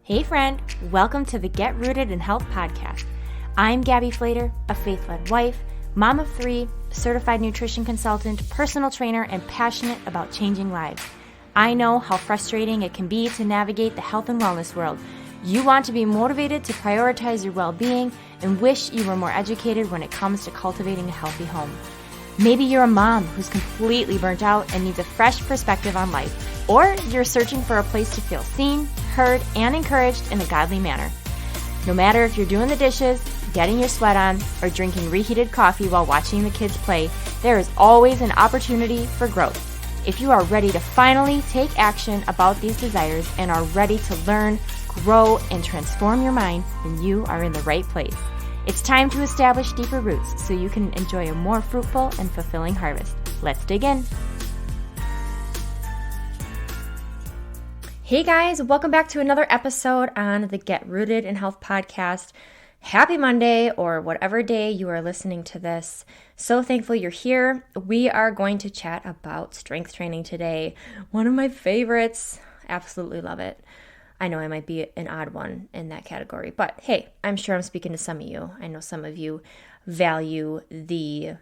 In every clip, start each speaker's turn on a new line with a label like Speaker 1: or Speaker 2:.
Speaker 1: Hey friend, welcome to the Get Rooted in Health podcast. I'm Gabby Flater, a faith-led wife, mom of 3, certified nutrition consultant, personal trainer, and passionate about changing lives. I know how frustrating it can be to navigate the health and wellness world. You want to be motivated to prioritize your well-being and wish you were more educated when it comes to cultivating a healthy home. Maybe you're a mom who's completely burnt out and needs a fresh perspective on life, or you're searching for a place to feel seen, heard, and encouraged in a godly manner. No matter if you're doing the dishes, getting your sweat on, or drinking reheated coffee while watching the kids play, there is always an opportunity for growth. If you are ready to finally take action about these desires and are ready to learn, grow, and transform your mind, then you are in the right place. It's time to establish deeper roots so you can enjoy a more fruitful and fulfilling harvest. Let's dig in. Hey guys, welcome back to another episode on the Get Rooted in Health podcast. Happy Monday, or whatever day you are listening to this. So thankful you're here. We are going to chat about strength training today. One of my favorites. Absolutely love it. I know I might be an odd one in that category, but hey, I'm sure I'm speaking to some of you. I know some of you value the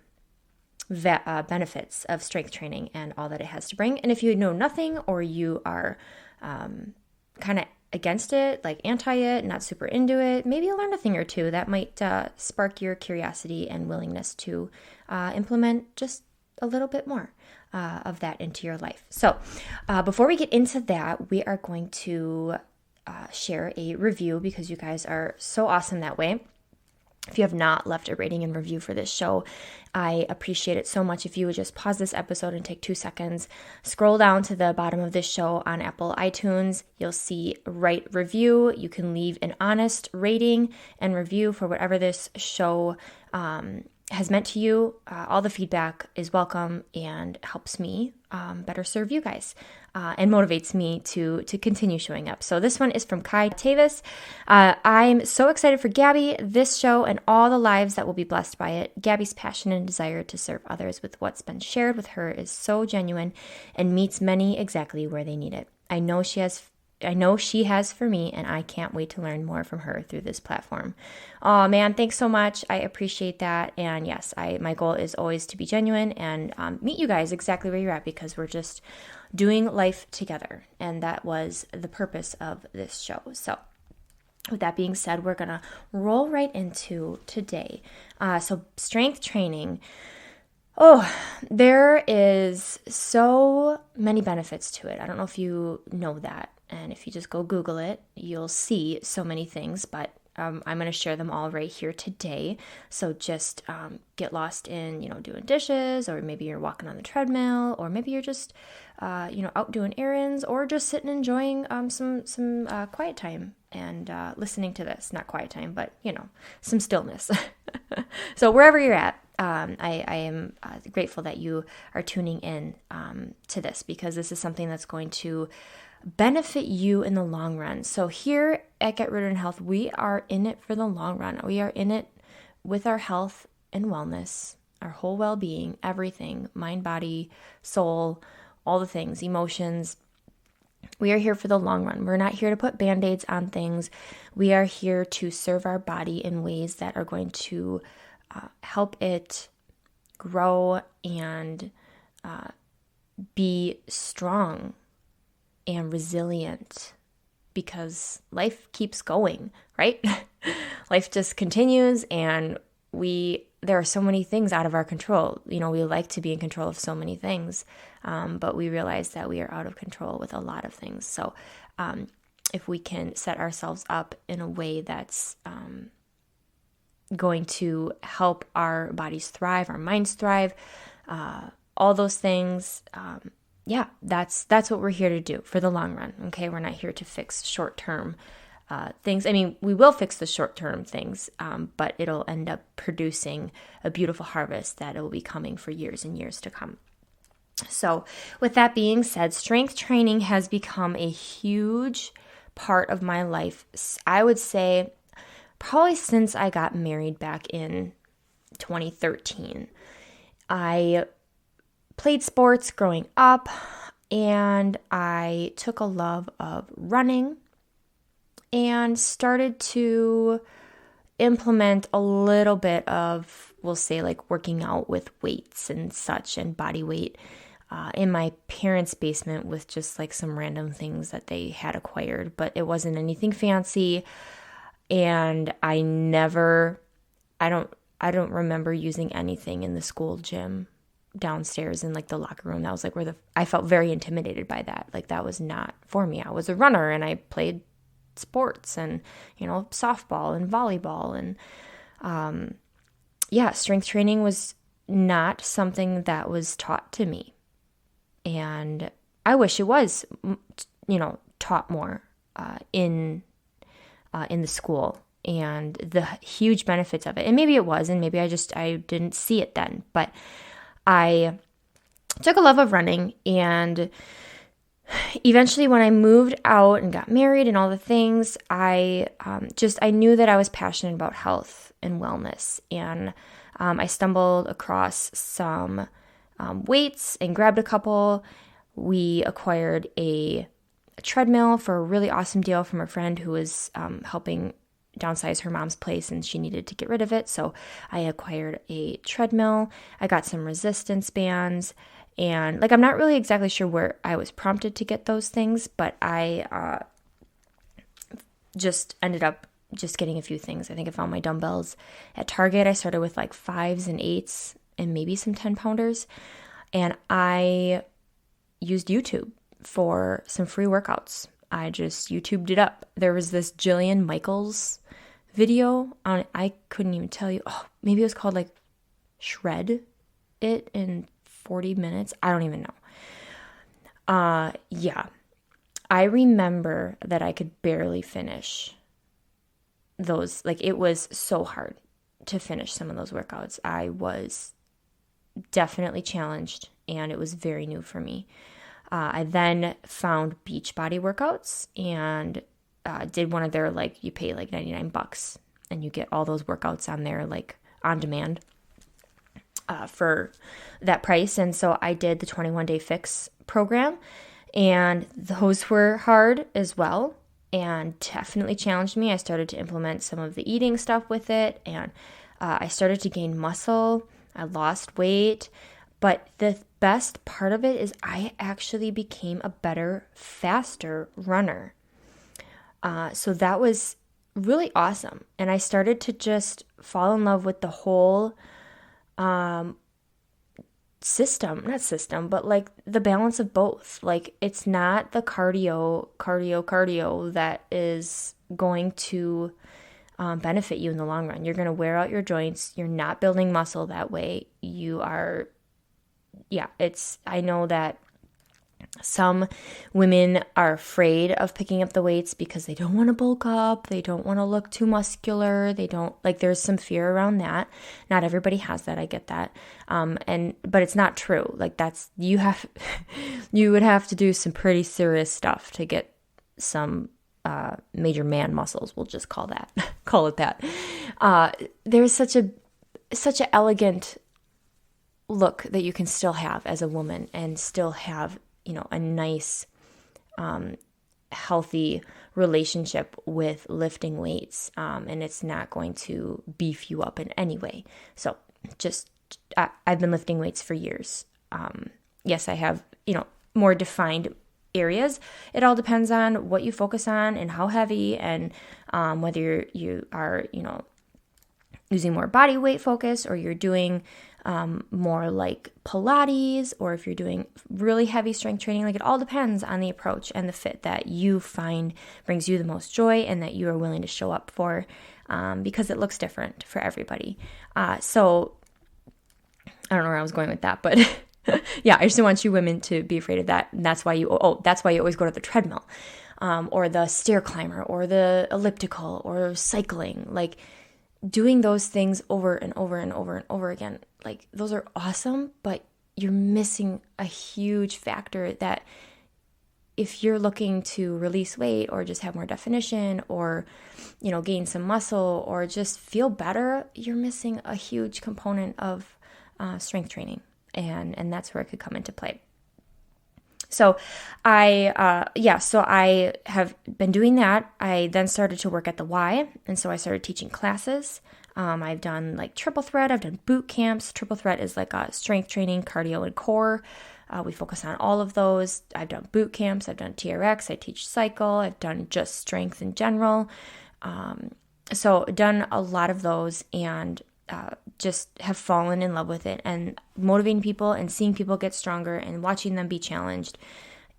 Speaker 1: benefits of strength training and all that it has to bring. And if you know nothing, or you are kind of against it, like anti it, not super into it, maybe you'll learn a thing or two that might spark your curiosity and willingness to implement just a little bit more of that into your life. So before we get into that, we are going to share a review because you guys are so awesome that way. If you have not left a rating and review for this show, I appreciate it so much if you would just pause this episode and take 2 seconds, scroll down to the bottom of this show on Apple iTunes. You'll see write review. You can leave an honest rating and review for whatever this show has meant to you. All the feedback is welcome and helps me better serve you guys and motivates me to continue showing up. So this one is from Kai Tavis. I'm so excited for Gabby, this show, and all the lives that will be blessed by it. Gabby's passion and desire to serve others with what's been shared with her is so genuine and meets many exactly where they need it. I know she has for me, and I can't wait to learn more from her through this platform. Oh man, thanks so much. I appreciate that. And yes, my goal is always to be genuine and meet you guys exactly where you're at, because we're just doing life together. And that was the purpose of this show. So with that being said, we're going to roll right into today. So strength training. Oh, there is so many benefits to it. I don't know if you know that. And if you just go Google it, you'll see so many things, but I'm going to share them all right here today. So just get lost in, doing dishes, or maybe you're walking on the treadmill, or maybe you're just, out doing errands, or just sitting enjoying some quiet time and listening to this. Not quiet time, but, some stillness. So wherever you're at, I am grateful that you are tuning in to this, because this is something that's going to benefit you in the long run. So here at Get Rooted in Health, we are in it for the long run. We are in it with our health and wellness, our whole well-being, everything, mind, body, soul, all the things, emotions. We are here for the long run. We're not here to put Band-Aids on things. We are here to serve our body in ways that are going to help it grow and be strong and resilient, because life keeps going, right? Life just continues, and there are so many things out of our control. We like to be in control of so many things, but we realize that we are out of control with a lot of things. So if we can set ourselves up in a way that's going to help our bodies thrive, our minds thrive, all those things, that's what we're here to do for the long run, okay? We're not here to fix short-term things. I mean, we will fix the short-term things, but it'll end up producing a beautiful harvest that it will be coming for years and years to come. So with that being said, strength training has become a huge part of my life. I would say probably since I got married back in 2013. I played sports growing up, and I took a love of running and started to implement a little bit of, we'll say, like working out with weights and such and body weight in my parents' basement with just like some random things that they had acquired, but it wasn't anything fancy. And I don't remember using anything in the school gym downstairs in like the locker room. That was like where I felt very intimidated by that. Like that was not for me. I was a runner and I played sports and, softball and volleyball. And strength training was not something that was taught to me. And I wish it was, taught more in the school and the huge benefits of it. And maybe it was, and maybe I didn't see it then. But I took a love of running, and eventually when I moved out and got married and all the things, I knew that I was passionate about health and wellness. And I stumbled across some weights and grabbed a couple. We acquired a treadmill for a really awesome deal from a friend who was helping downsize her mom's place, and she needed to get rid of it. So I acquired a treadmill. I got some resistance bands, and I'm not really exactly sure where I was prompted to get those things, but I just ended up just getting a few things. I think I found my dumbbells at Target. I started with like 5s and 8s and maybe some 10-pounders, and I used YouTube for some free workouts. I just YouTubed it up. There was this Jillian Michaels video on, I couldn't even tell you. Oh, maybe it was called like Shred It in 40 minutes. I don't even know. I remember that I could barely finish those. Like it was so hard to finish some of those workouts. I was definitely challenged, and it was very new for me. I then found Beachbody workouts and did one of their, like, you pay like $99 and you get all those workouts on there, like on demand for that price. And so I did the 21-day fix program, and those were hard as well and definitely challenged me. I started to implement some of the eating stuff with it, and I started to gain muscle. I lost weight. But the best part of it is I actually became a better, faster runner. So that was really awesome. And I started to just fall in love with the whole system, but like the balance of both. Like it's not the cardio that is going to benefit you in the long run. You're going to wear out your joints. You're not building muscle that way. You are... I know that some women are afraid of picking up the weights because they don't want to bulk up. They don't want to look too muscular. There's some fear around that. Not everybody has that. I get that. But it's not true. Like you would have to do some pretty serious stuff to get some major man muscles. We'll just call it that. There's such an elegant look that you can still have as a woman and still have, a nice, healthy relationship with lifting weights. And it's not going to beef you up in any way. So I've been lifting weights for years. Yes, I have, more defined areas. It all depends on what you focus on and how heavy, and whether you are, using more body weight focus, or you're doing more like Pilates, or if you're doing really heavy strength training. Like it all depends on the approach and the fit that you find brings you the most joy and that you are willing to show up for, because it looks different for everybody. So I don't know where I was going with that, but yeah, I just don't want you women to be afraid of that. And that's why you always go to the treadmill, or the stair climber, or the elliptical, or cycling. Like doing those things over and over and over and over again, like those are awesome, but you're missing a huge factor that if you're looking to release weight or just have more definition, or, gain some muscle, or just feel better, you're missing a huge component of strength training. And that's where it could come into play. So so I have been doing that. I then started to work at the Y, and so I started teaching classes. I've done like triple threat. I've done boot camps. Triple threat is like a strength training, cardio, and core. We focus on all of those. I've done boot camps. I've done TRX. I teach cycle. I've done just strength in general. So done a lot of those, and just have fallen in love with it, and motivating people and seeing people get stronger and watching them be challenged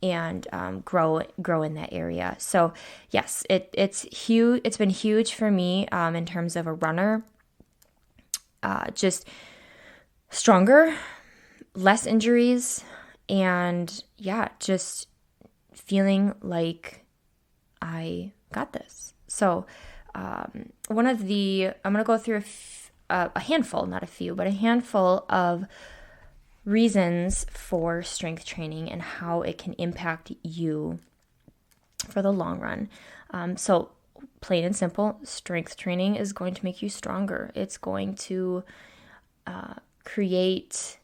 Speaker 1: and grow in that area. So yes, it's huge. It's been huge for me in terms of a runner. Just stronger, less injuries, and just feeling like I got this. So I'm going to go through a handful, not a few, but a handful of reasons for strength training and how it can impact you for the long run. So plain and simple, strength training is going to make you stronger. It's going to create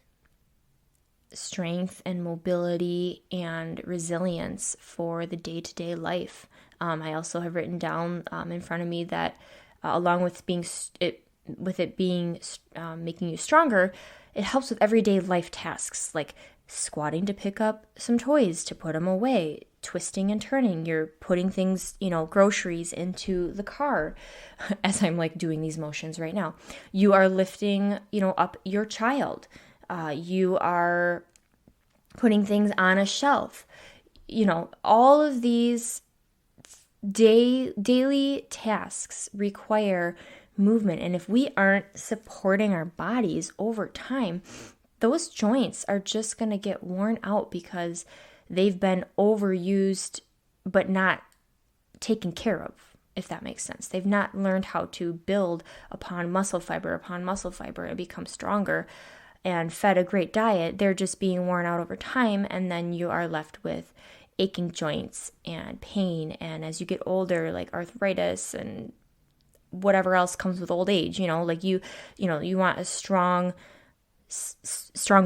Speaker 1: strength and mobility and resilience for the day-to-day life. I also have written down in front of me that along with making you stronger, it helps with everyday life tasks like squatting to pick up some toys to put them away, twisting and turning. You're putting things, groceries into the car as I'm like doing these motions right now. You are lifting, up your child. You are putting things on a shelf. All of these daily tasks require movement. And if we aren't supporting our bodies over time, those joints are just going to get worn out because they've been overused but not taken care of, if that makes sense. They've not learned how to build upon muscle fiber and become stronger and fed a great diet. They're just being worn out over time, and then you are left with aching joints and pain, and as you get older, like arthritis and whatever else comes with old age, you want a strong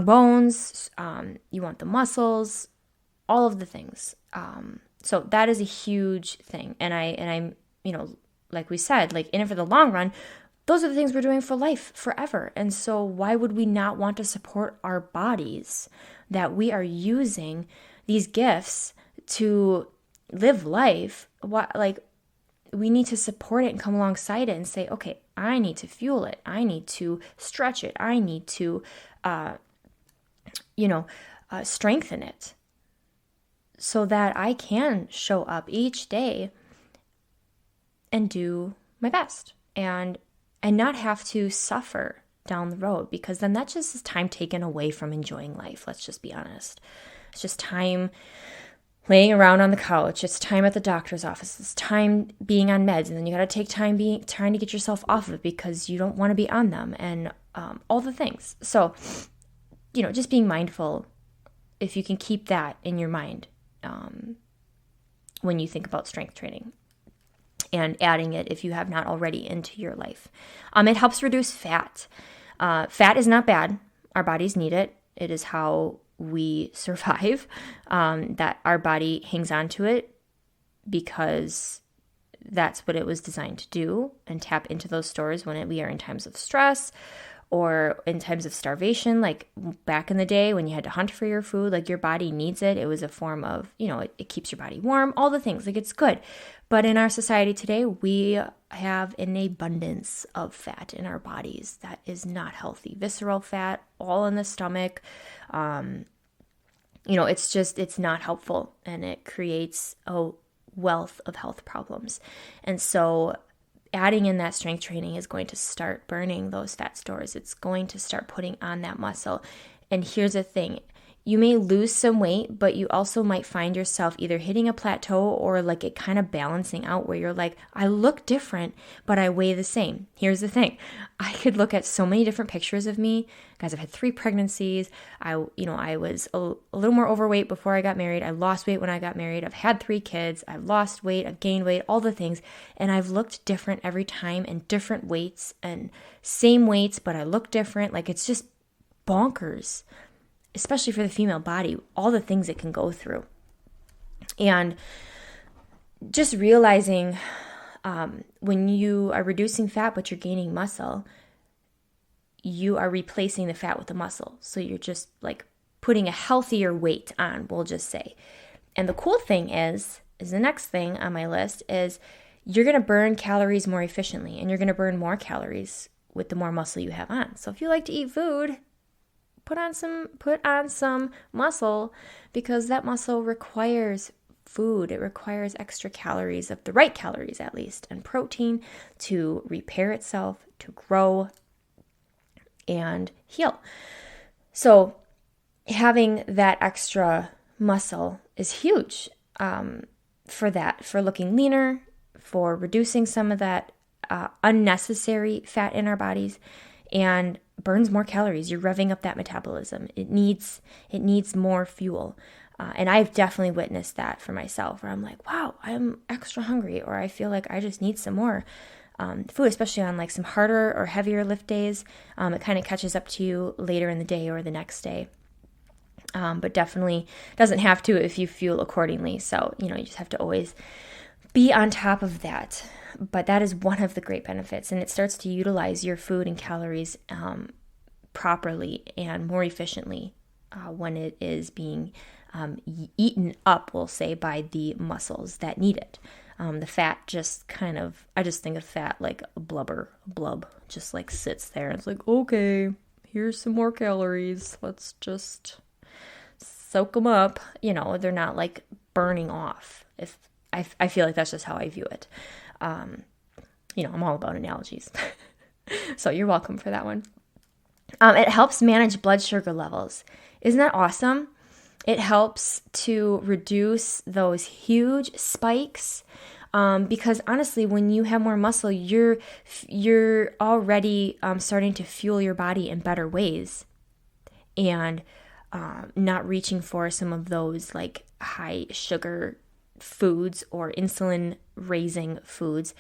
Speaker 1: bones, you want the muscles, all of the things. So that is a huge thing. And I'm, like we said, like in it for the long run, those are the things we're doing for life forever. And so why would we not want to support our bodies that we are using these gifts to live life? We need to support it and come alongside it and say, okay, I need to fuel it. I need to stretch it. I need to, strengthen it so that I can show up each day and do my best and not have to suffer down the road, because then that just is time taken away from enjoying life. Let's just be honest. It's just time laying around on the couch. It's time at the doctor's office. It's time being on meds. And then you got to take time trying to get yourself off of it because you don't want to be on them, and all the things. So, just being mindful, if you can keep that in your mind when you think about strength training and adding it, if you have not already, into your life. It helps reduce fat. Fat is not bad. Our bodies need it. It is how we survive, that our body hangs on to it because that's what it was designed to do, and tap into those stores when we are in times of stress or in times of starvation. Like back in the day when you had to hunt for your food, like your body needs it. It was a form of, it keeps your body warm, all the things, like it's good. But in our society today, we have an abundance of fat in our bodies that is not healthy. Visceral fat, all in the stomach. It's not helpful, and it creates a wealth of health problems. And so adding in that strength training is going to start burning those fat stores. It's going to start putting on that muscle. And here's the thing. You may lose some weight, but you also might find yourself either hitting a plateau or like it kind of balancing out where you're like, I look different, but I weigh the same. Here's the thing. I could look at so many different pictures of me. Guys, I've had 3 pregnancies. I was a little more overweight before I got married. I lost weight when I got married. I've had 3 kids. I've lost weight. I've gained weight, all the things. And I've looked different every time, and different weights and same weights, but I look different. Like it's just bonkers. especially for the female body, all the things it can go through. And just realizing when you are reducing fat but you're gaining muscle, you are replacing the fat with the muscle. So you're just like putting a healthier weight on, we'll just say. And the cool thing is the next thing on my list is you're going to burn calories more efficiently, and you're going to burn more calories with the more muscle you have on. So if you like to eat food, put on some muscle, because that muscle requires food. It requires extra calories, of the right calories at least, and protein to repair itself, to grow and heal. So having that extra muscle is huge for looking leaner, for reducing some of that unnecessary fat in our bodies, and burns more calories. You're revving up that metabolism. It needs more fuel. And I've definitely witnessed that for myself, where I'm like, wow, I'm extra hungry, or I feel like I just need some more food, especially on like some harder or heavier lift days. It kind of catches up to you later in the day or the next day. But definitely doesn't have to if you fuel accordingly. So, you just have to always be on top of that. But that is one of the great benefits, and it starts to utilize your food and calories properly and more efficiently when it is being eaten up, we'll say, by the muscles that need it. The fat I just think of fat like a blub, just like sits there and it's like, okay, here's some more calories. Let's just soak them up. They're not like burning off. If I feel like that's just how I view it. I'm all about analogies. So you're welcome for that one. It helps manage blood sugar levels. Isn't that awesome? It helps to reduce those huge spikes because honestly, when you have more muscle, you're already starting to fuel your body in better ways, and not reaching for some of those like high sugar foods or insulin raising foods.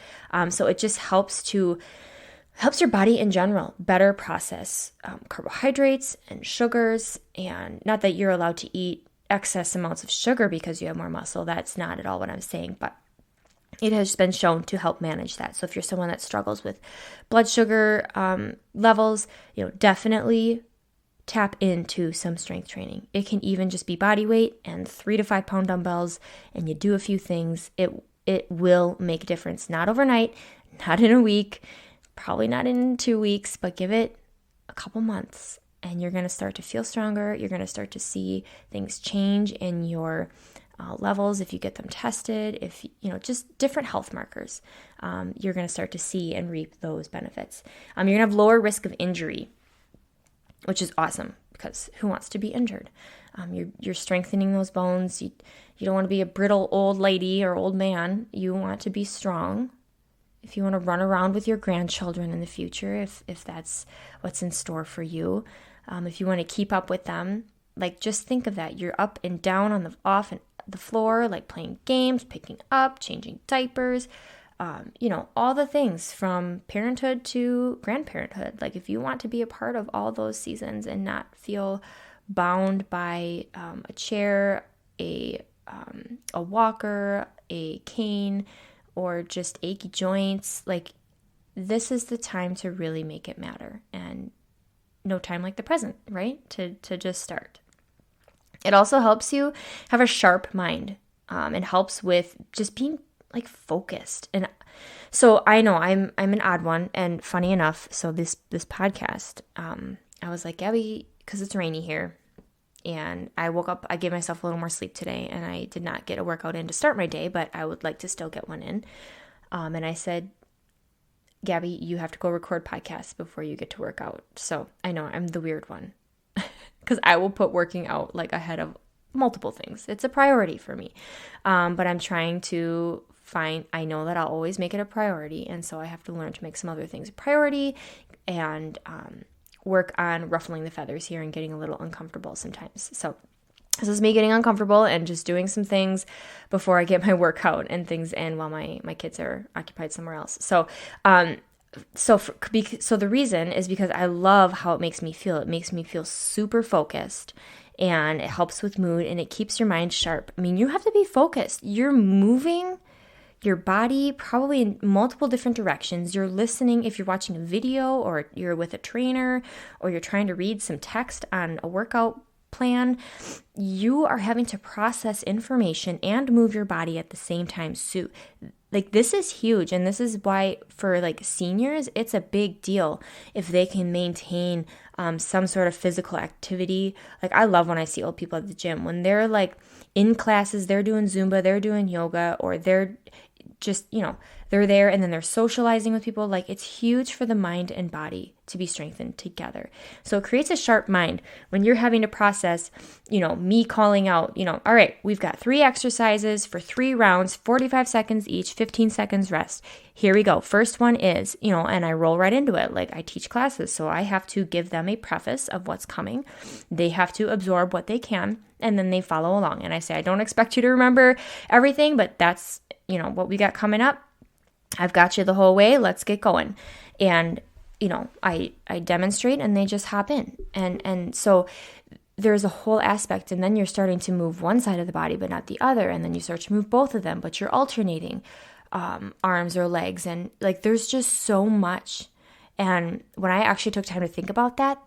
Speaker 1: So it just helps your body in general better process carbohydrates and sugars. And not that you're allowed to eat excess amounts of sugar because you have more muscle. That's not at all what I'm saying, but it has been shown to help manage that. So if you're someone that struggles with blood sugar levels, definitely tap into some strength training. It can even just be body weight and 3 to 5 pound dumbbells, and you do a few things. It will make a difference. Not overnight, not in a week, probably not in 2 weeks, but give it a couple months, and you're going to start to feel stronger. You're going to start to see things change in your levels if you get them tested. If just different health markers, you're going to start to see and reap those benefits. You're going to have lower risk of injury, which is awesome, because who wants to be injured? You're strengthening those bones. You don't want to be a brittle old lady or old man. You want to be strong. If you want to run around with your grandchildren in the future, if that's what's in store for you, if you want to keep up with them, like just think of that. You're up and down on the floor, like playing games, picking up, changing diapers. All the things from parenthood to grandparenthood. Like if you want to be a part of all those seasons and not feel bound by a chair, a walker, a cane, or just achy joints, like this is the time to really make it matter. And no time like the present, right? To just start. It also helps you have a sharp mind. It helps with just being like focused. And so I know I'm an odd one, and funny enough, so this podcast, I was like, Gabby, because it's rainy here, and I woke up, I gave myself a little more sleep today, and I did not get a workout in to start my day, but I would like to still get one in. And I said, Gabby, you have to go record podcasts before you get to work out. So I know I'm the weird one, because I will put working out like ahead of multiple things. It's a priority for me. But I'm trying to I know that I'll always make it a priority. And so I have to learn to make some other things a priority and work on ruffling the feathers here and getting a little uncomfortable sometimes. So this is me getting uncomfortable and just doing some things before I get my workout and things in while my kids are occupied somewhere else. So, so the reason is because I love how it makes me feel. It makes me feel super focused. and it helps with mood, and it keeps your mind sharp. I mean, you have to be focused. You're moving your body probably in multiple different directions. You're listening if you're watching a video or you're with a trainer or you're trying to read some text on a workout plan. You are having to process information and move your body at the same time. So like this is huge, and this is why for like seniors it's a big deal if they can maintain some sort of physical activity. Like I love when I see old people at the gym when they're like in classes, they're doing Zumba, they're doing yoga, or they're just, they're there and then they're socializing with people. Like it's huge for the mind and body to be strengthened together. So it creates a sharp mind when you're having to process, me calling out, all right, we've got 3 exercises for 3 rounds, 45 seconds each, 15 seconds rest. Here we go. First one is, and I roll right into it. Like I teach classes, so I have to give them a preface of what's coming. They have to absorb what they can, and then they follow along. And I say, I don't expect you to remember everything, but that's, what we got coming up. I've got you the whole way. Let's get going. And, I demonstrate and they just hop in. And so there's a whole aspect, and then you're starting to move one side of the body, but not the other. And then you start to move both of them, but you're alternating arms or legs. And like, there's just so much. And when I actually took time to think about that,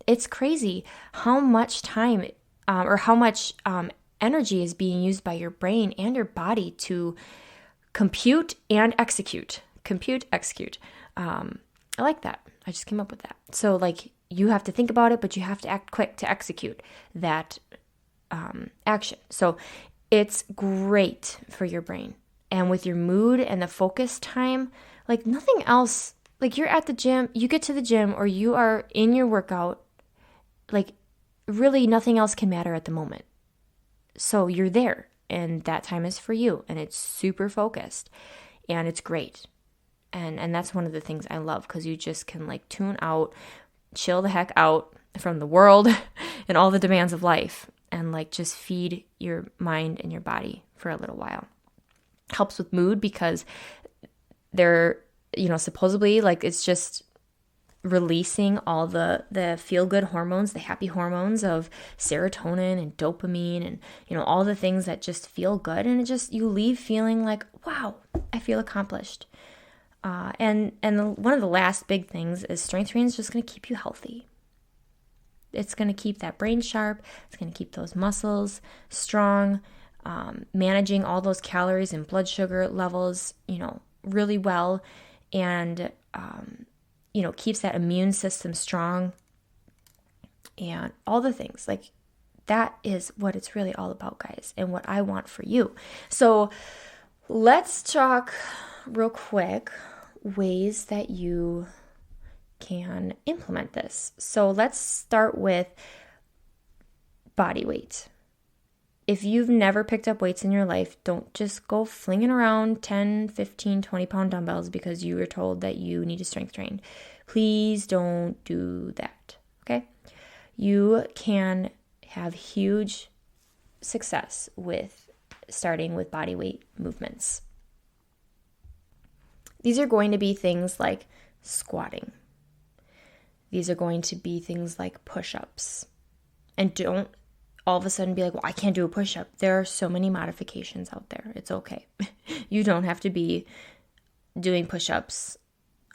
Speaker 1: it's crazy how much time or how much energy is being used by your brain and your body to compute and execute. Compute, execute. I like that. I just came up with that. So like you have to think about it, but you have to act quick to execute that action. So it's great for your brain. And with your mood and the focus time, like nothing else, like you're at the gym, you get to the gym or you are in your workout, like really nothing else can matter at the moment. So you're there and that time is for you and it's super focused and it's great. And that's one of the things I love because you just can like tune out, chill the heck out from the world and all the demands of life and like just feed your mind and your body for a little while. Helps with mood because they're, supposedly like it's just releasing all the feel-good hormones, the happy hormones of serotonin and dopamine and, all the things that just feel good. And it just, you leave feeling like, wow, I feel accomplished. And one of the last big things is strength training is just going to keep you healthy. It's going to keep that brain sharp. It's going to keep those muscles strong, managing all those calories and blood sugar levels, really well. And, keeps that immune system strong and all the things. Like that is what it's really all about, guys, and what I want for you. So let's talk real quick ways that you can implement this. So let's start with body weight. If you've never picked up weights in your life, don't just go flinging around 10, 15, 20-pound dumbbells because you were told that you need to strength train. Please don't do that, okay? You can have huge success with starting with body weight movements. These are going to be things like squatting. These are going to be things like push-ups. And don't all of a sudden be like, well, I can't do a push-up. There are so many modifications out there. It's okay. You don't have to be doing push-ups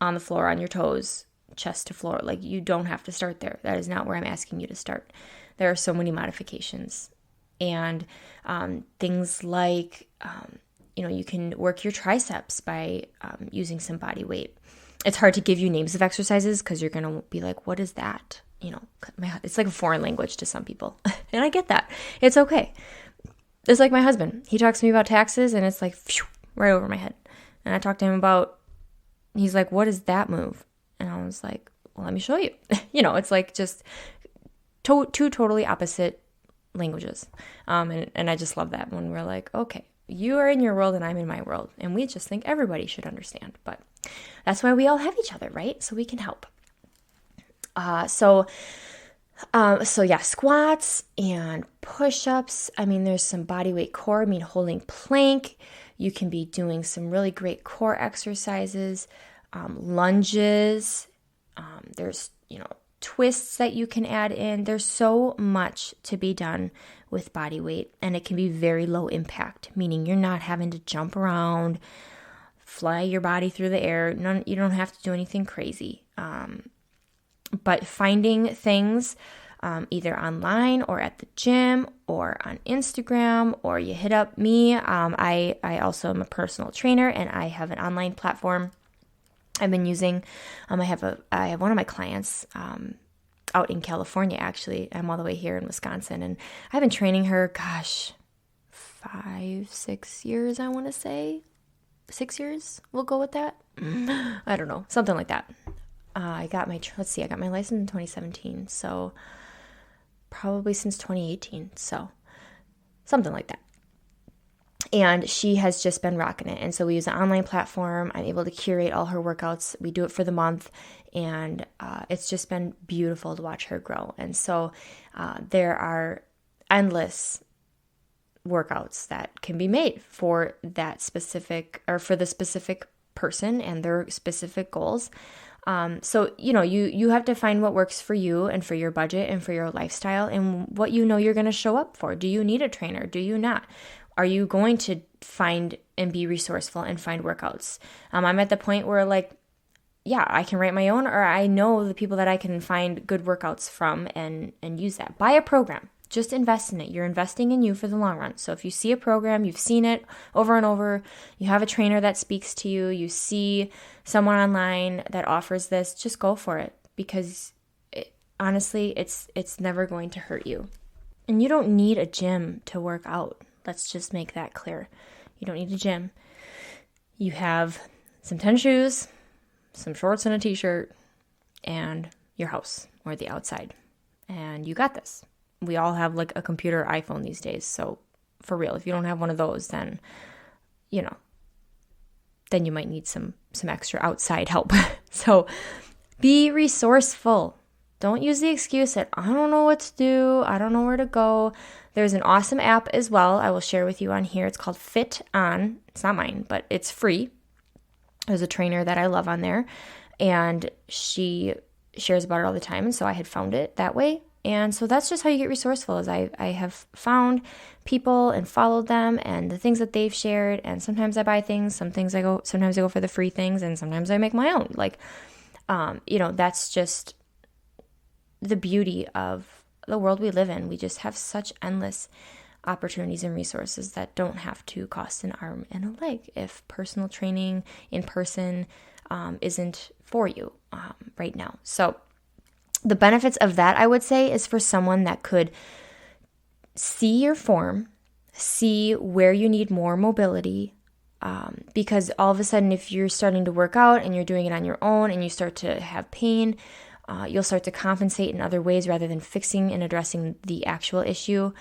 Speaker 1: on the floor, on your toes, chest to floor. Like you don't have to start there. That is not where I'm asking you to start. There are so many modifications. And things like, you can work your triceps by using some body weight. It's hard to give you names of exercises because you're going to be like, what is that? It's like a foreign language to some people. And I get that. It's okay. It's like my husband. He talks to me about taxes and it's like phew, right over my head. And I talk to him about, he's like, what is that move? And I was like, well, let me show you. It's like just two totally opposite languages. And I just love that when we're like, okay, you are in your world and I'm in my world. And we just think everybody should understand. But that's why we all have each other, right? So we can help. So yeah, squats and push-ups. I mean, there's some body weight core. I mean, holding plank. You can be doing some really great core exercises, lunges. There's, twists that you can add in. There's so much to be done with body weight, and it can be very low impact, meaning you're not having to jump around, fly your body through the air. You don't have to do anything crazy. But finding things either online or at the gym or on Instagram, or you hit up me. I also am a personal trainer, and I have an online platform I've been using. I have one of my clients out in California, actually. I'm all the way here in Wisconsin, and I've been training her, 5-6 years, I want to say. 6 years? We'll go with that. I don't know. Something like that. I got my license in 2017, so probably since 2018, so something like that. And she has just been rocking it. And so we use an online platform. I'm able to curate all her workouts. We do it for the month, and it's just been beautiful to watch her grow. And so there are endless workouts that can be made for that specific, or for the specific person and their specific goals. So, you have to find what works for you and for your budget and for your lifestyle and what you're going to show up for. Do you need a trainer? Do you not? Are you going to find and be resourceful and find workouts? I'm at the point where I can write my own, or I know the people that I can find good workouts from and use that. Buy a program. Just invest in it. You're investing in you for the long run. So if you see a program, you've seen it over and over, you have a trainer that speaks to you, you see someone online that offers this, just go for it, because honestly, it's never going to hurt you. And you don't need a gym to work out. Let's just make that clear. You don't need a gym. You have some tennis shoes, some shorts and a t-shirt, and your house or the outside. And you got this. We all have a computer iPhone these days. So for real, if you don't have one of those, then, then you might need some extra outside help. So be resourceful. Don't use the excuse that I don't know what to do. I don't know where to go. There's an awesome app as well I will share with you on here. It's called Fit On. It's not mine, but it's free. There's a trainer that I love on there, and she shares about it all the time. And so I had found it that way. And so that's just how you get resourceful, is I have found people and followed them and the things that they've shared. And sometimes I buy things, sometimes I go for the free things, and sometimes I make my own. That's just the beauty of the world we live in. We just have such endless opportunities and resources that don't have to cost an arm and a leg if personal training in person isn't for you right now. So the benefits of that, I would say, is for someone that could see your form, see where you need more mobility, because all of a sudden, if you're starting to work out and you're doing it on your own and you start to have pain, you'll start to compensate in other ways rather than fixing and addressing the actual issue.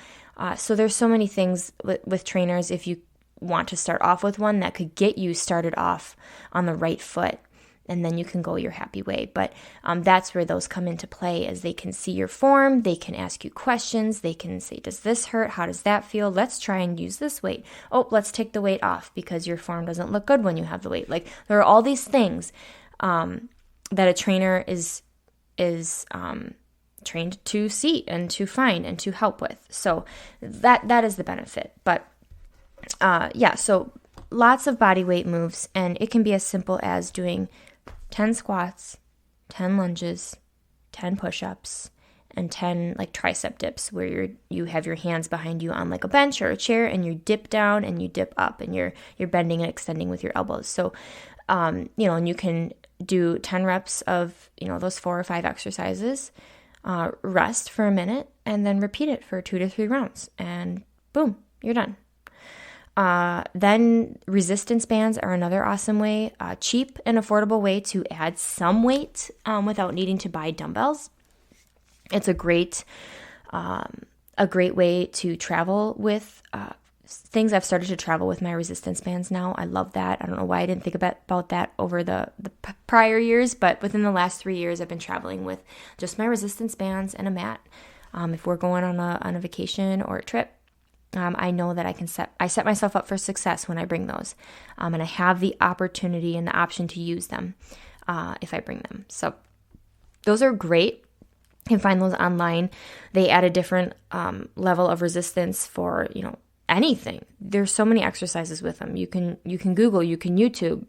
Speaker 1: So there's so many things with trainers, if you want to start off with one, that could get you started off on the right foot, and then you can go your happy way. But that's where those come into play, as they can see your form, they can ask you questions, they can say, does this hurt? How does that feel? Let's try and use this weight. Oh, let's take the weight off because your form doesn't look good when you have the weight. There are all these things that a trainer is trained to see and to find and to help with. So that is the benefit. But so lots of body weight moves, and it can be as simple as doing 10 squats, 10 lunges, 10 push-ups, and 10 tricep dips, where you have your hands behind you on a bench or a chair, and you dip down and you dip up, and you're bending and extending with your elbows. So and you can do 10 reps of those 4 or 5 exercises, rest for a minute, and then repeat it for 2 to 3 rounds, and boom, you're done. Then resistance bands are another awesome way, cheap and affordable way to add some weight without needing to buy dumbbells. It's a great way to travel with things. I've started to travel with my resistance bands now. I love that. I don't know why I didn't think about that over the prior years, but within the last 3 years, I've been traveling with just my resistance bands and a mat. If we're going on a vacation or a trip, I know that I set myself up for success when I bring those, and I have the opportunity and the option to use them if I bring them. So those are great You can find those online. They add a different level of resistance for, anything. There's so many exercises with them. You can Google, you can YouTube,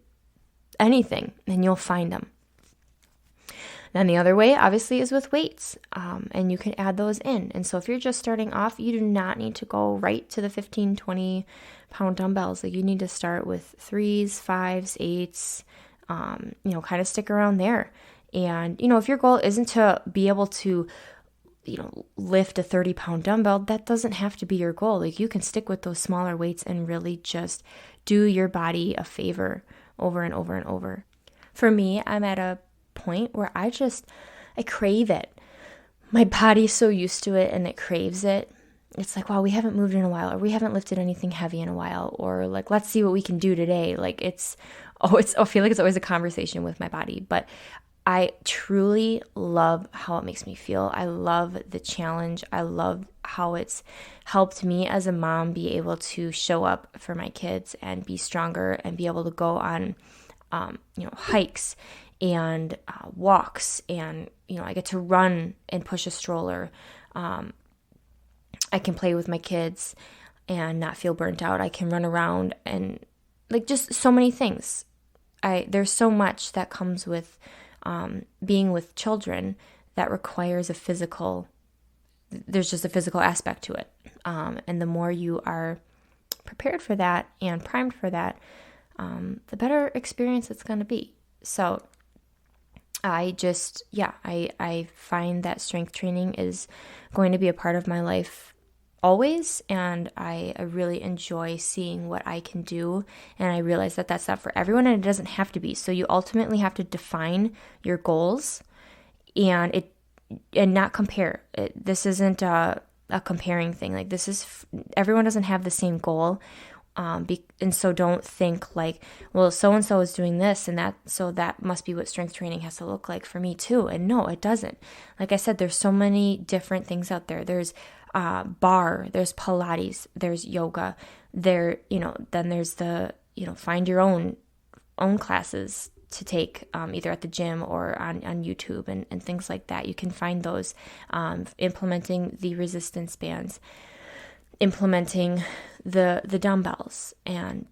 Speaker 1: anything, and you'll find them. Then the other way, obviously, is with weights, and you can add those in. And so if you're just starting off, you do not need to go right to the 15, 20-pound dumbbells. Like, you need to start with 3s, 5s, 8s, kind of stick around there. And, if your goal isn't to be able to, lift a 30-pound dumbbell, that doesn't have to be your goal. Like, you can stick with those smaller weights and really just do your body a favor over and over and over. For me, I'm at a point where I crave it. My body's so used to it and it craves it. It's like, wow, we haven't moved in a while, or we haven't lifted anything heavy in a while, or like, let's see what we can do today. Like, I feel like it's always a conversation with my body, but I truly love how it makes me feel. I love the challenge. I love how it's helped me as a mom be able to show up for my kids and be stronger and be able to go on, hikes and walks, and I get to run and push a stroller. I can play with my kids and not feel burnt out. I can run around and like just so many things. There's so much that comes with being with children that requires there's just a physical aspect to it. And the more you are prepared for that and primed for that, the better experience it's going to be. So I find that strength training is going to be a part of my life always, and I really enjoy seeing what I can do, and I realize that that's not for everyone, and it doesn't have to be. So you ultimately have to define your goals and not compare. This isn't a comparing thing. Like, this is everyone doesn't have the same goal. And so don't think like, well, so-and-so is doing this and that, so that must be what strength training has to look like for me too. And no, it doesn't. Like I said, there's so many different things out there. There's bar, there's Pilates, there's yoga, then there's the, find your own classes to take, either at the gym or on YouTube and things like that. You can find those, implementing the resistance bands, implementing the dumbbells, and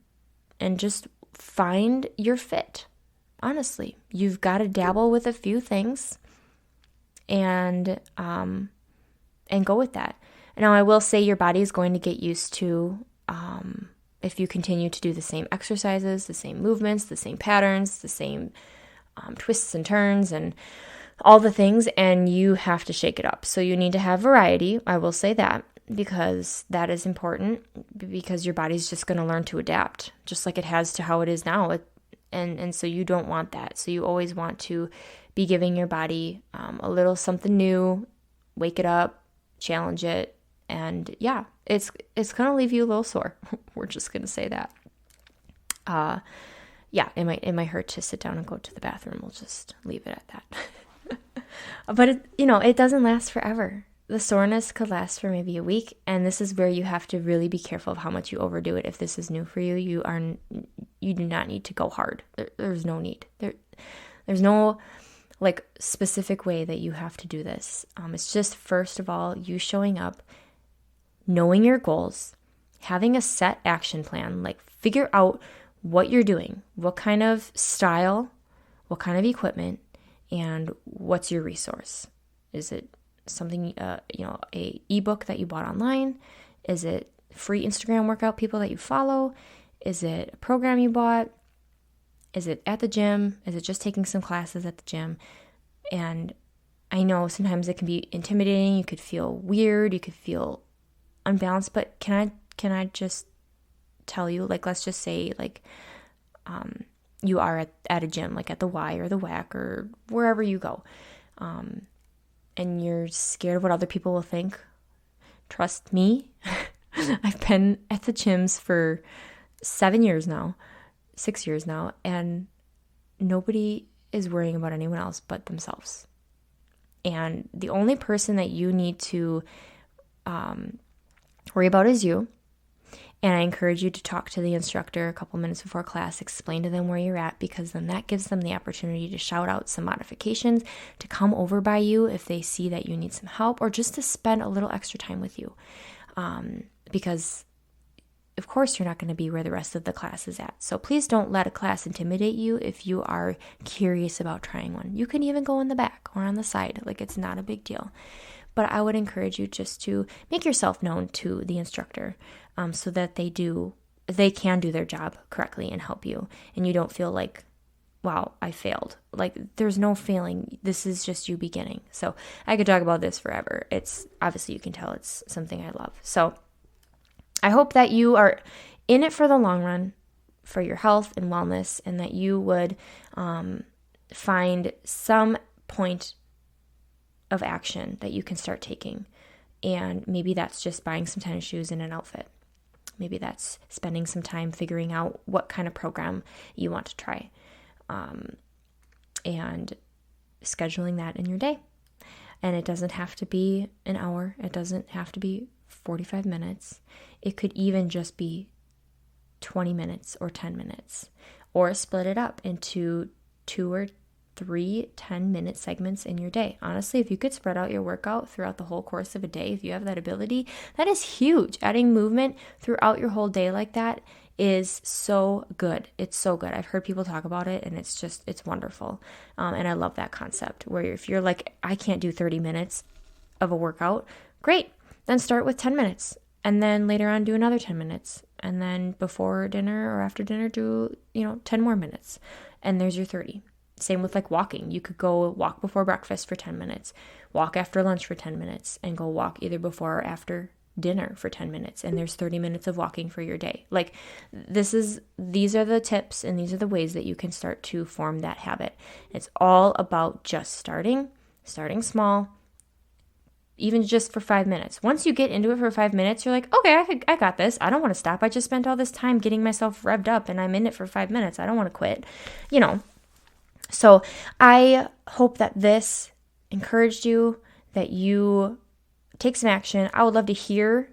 Speaker 1: just find your fit. Honestly, you've got to dabble with a few things and go with that. Now, I will say your body is going to get used to, if you continue to do the same exercises, the same movements, the same patterns, the same twists and turns and all the things, and you have to shake it up. So you need to have variety. I will say that, because that is important, because your body's just going to learn to adapt, just like it has to how it is now. And so you don't want that. So you always want to be giving your body a little something new, wake it up, challenge it, and yeah, it's going to leave you a little sore. We're just going to say that. Yeah, it might hurt to sit down and go to the bathroom. We'll just leave it at that. But it doesn't last forever. The soreness could last for maybe a week, and this is where you have to really be careful of how much you overdo it. If this is new for you, you do not need to go hard. There's no need. There's no like specific way that you have to do this. It's just, first of all, you showing up, knowing your goals, having a set action plan, like figure out what you're doing, what kind of style, what kind of equipment, and what's your resource. Is it something, a ebook that you bought online? Is it free Instagram workout people that you follow? Is it a program you bought? Is it at the gym? Is it just taking some classes at the gym? And I know sometimes it can be intimidating. You could feel weird. You could feel unbalanced. But can I just tell you, like, let's just say, like, you are at a gym, like at the Y or the WAC or wherever you go, and you're scared of what other people will think. Trust me, I've been at the gyms for 6 years now, and nobody is worrying about anyone else but themselves. And the only person that you need to worry about is you. And I encourage you to talk to the instructor a couple minutes before class, explain to them where you're at, because then that gives them the opportunity to shout out some modifications, to come over by you if they see that you need some help, or just to spend a little extra time with you. Because of course you're not going to be where the rest of the class is at. So please don't let a class intimidate you if you are curious about trying one. You can even go in the back or on the side. Like, it's not a big deal. But I would encourage you just to make yourself known to the instructor, so that they can do their job correctly and help you. And you don't feel like, wow, I failed. Like, there's no failing. This is just you beginning. So I could talk about this forever. It's obviously, you can tell it's something I love. So I hope that you are in it for the long run, for your health and wellness, and that you would find some point of action that you can start taking. And maybe that's just buying some tennis shoes and an outfit. Maybe that's spending some time figuring out what kind of program you want to try, and scheduling that in your day. And it doesn't have to be an hour. It doesn't have to be 45 minutes. It could even just be 20 minutes or 10 minutes, or split it up into 2 or 3 10-minute segments in your day. Honestly, if you could spread out your workout throughout the whole course of a day, if you have that ability, that is huge. Adding movement throughout your whole day like that is so good. It's so good. I've heard people talk about it, and it's wonderful. And I love that concept, where if you're like, I can't do 30 minutes of a workout, great. Then start with 10 minutes. And then later on, do another 10 minutes. And then before dinner or after dinner, do, 10 more minutes. And there's your 30. Same with like walking. You could go walk before breakfast for 10 minutes, walk after lunch for 10 minutes, and go walk either before or after dinner for 10 minutes. And there's 30 minutes of walking for your day. Like, these are the tips, and these are the ways that you can start to form that habit. It's all about just starting small, even just for 5 minutes. Once you get into it for 5 minutes, you're like, okay, I got this. I don't want to stop. I just spent all this time getting myself revved up, and I'm in it for 5 minutes. I don't want to quit, So I hope that this encouraged you, that you take some action. I would love to hear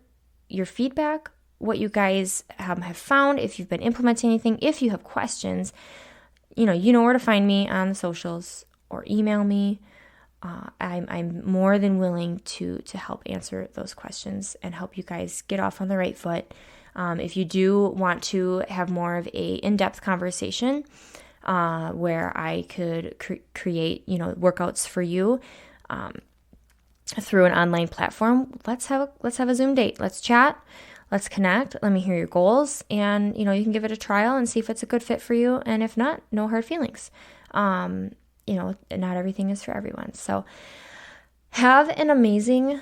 Speaker 1: your feedback, what you guys have found, if you've been implementing anything, if you have questions. You know where to find me on the socials, or email me. I'm more than willing to help answer those questions and help you guys get off on the right foot. If you do want to have more of a in-depth conversation, where I could create, workouts for you through an online platform, let's have a Zoom date. Let's chat. Let's connect. Let me hear your goals, and you can give it a trial and see if it's a good fit for you. And if not, no hard feelings. Not everything is for everyone. So have an amazing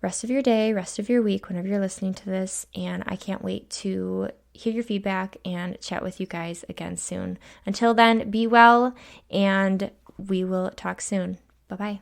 Speaker 1: rest of your day, rest of your week, whenever you're listening to this. And I can't wait to hear your feedback and chat with you guys again soon. Until then, be well, and we will talk soon. Bye-bye.